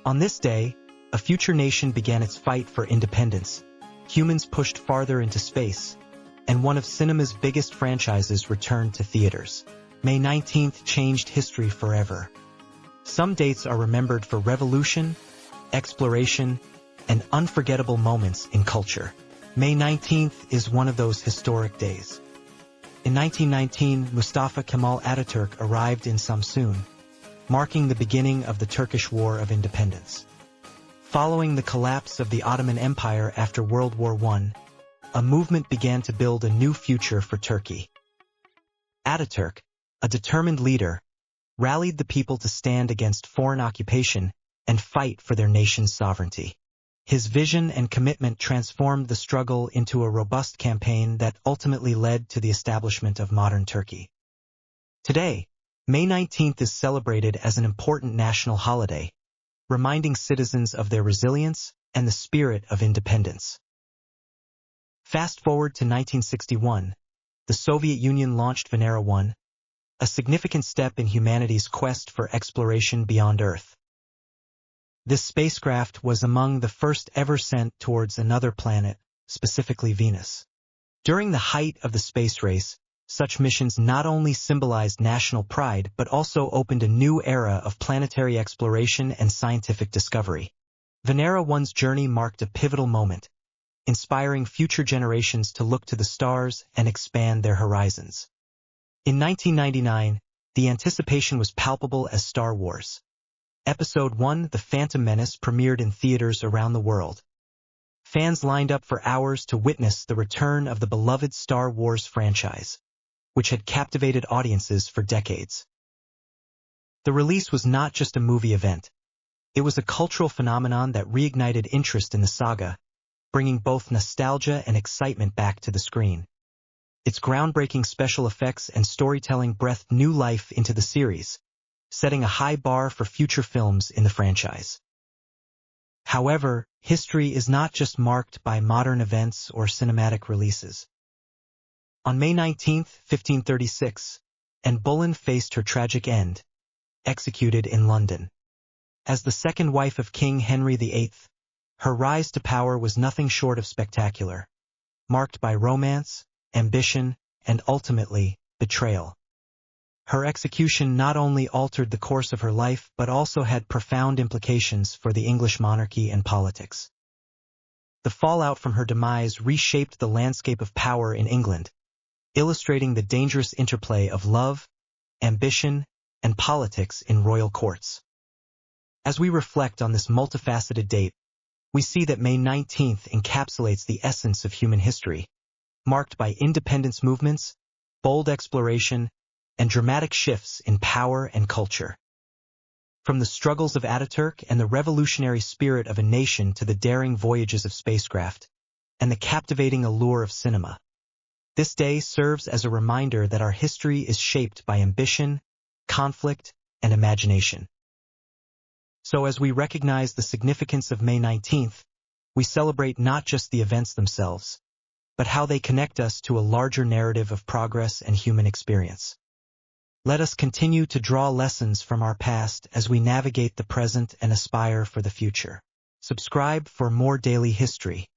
On this day, a future nation began its fight for independence. Humans pushed farther into space, and one of cinema's biggest franchises returned to theaters. May 19th changed history forever. Some dates are remembered for revolution, exploration, and unforgettable moments in culture. May 19th is one of those historic days. In 1919, Mustafa Kemal Atatürk arrived in Samsun, marking the beginning of the Turkish War of Independence. Following the collapse of the Ottoman Empire after World War I, a movement began to build a new future for Turkey. Atatürk, a determined leader, rallied the people to stand against foreign occupation and fight for their nation's sovereignty. His vision and commitment transformed the struggle into a robust campaign that ultimately led to the establishment of modern Turkey. Today, May 19th is celebrated as an important national holiday, reminding citizens of their resilience and the spirit of independence. Fast forward to 1961, the Soviet Union launched Venera 1, a significant step in humanity's quest for exploration beyond Earth. This spacecraft was among the first ever sent towards another planet, specifically Venus. During the height of the space race, such missions not only symbolized national pride but also opened a new era of planetary exploration and scientific discovery. Venera 1's journey marked a pivotal moment, inspiring future generations to look to the stars and expand their horizons. In 1999, the anticipation was palpable as Star Wars. Episode 1, The Phantom Menace, premiered in theaters around the world. Fans lined up for hours to witness the return of the beloved Star Wars franchise, which had captivated audiences for decades. The release was not just a movie event. It was a cultural phenomenon that reignited interest in the saga, bringing both nostalgia and excitement back to the screen. Its groundbreaking special effects and storytelling breathed new life into the series, setting a high bar for future films in the franchise. However, history is not just marked by modern events or cinematic releases. On May 19, 1536, Anne Boleyn faced her tragic end, executed in London. As the second wife of King Henry VIII, her rise to power was nothing short of spectacular, marked by romance, ambition, and ultimately, betrayal. Her execution not only altered the course of her life but also had profound implications for the English monarchy and politics. The fallout from her demise reshaped the landscape of power in England, illustrating the dangerous interplay of love, ambition, and politics in royal courts. As we reflect on this multifaceted date, we see that May 19th encapsulates the essence of human history, marked by independence movements, bold exploration, and dramatic shifts in power and culture. From the struggles of Atatürk and the revolutionary spirit of a nation to the daring voyages of spacecraft, and the captivating allure of cinema, this day serves as a reminder that our history is shaped by ambition, conflict, and imagination. So as we recognize the significance of May 19th, we celebrate not just the events themselves, but how they connect us to a larger narrative of progress and human experience. Let us continue to draw lessons from our past as we navigate the present and aspire for the future. Subscribe for more daily history.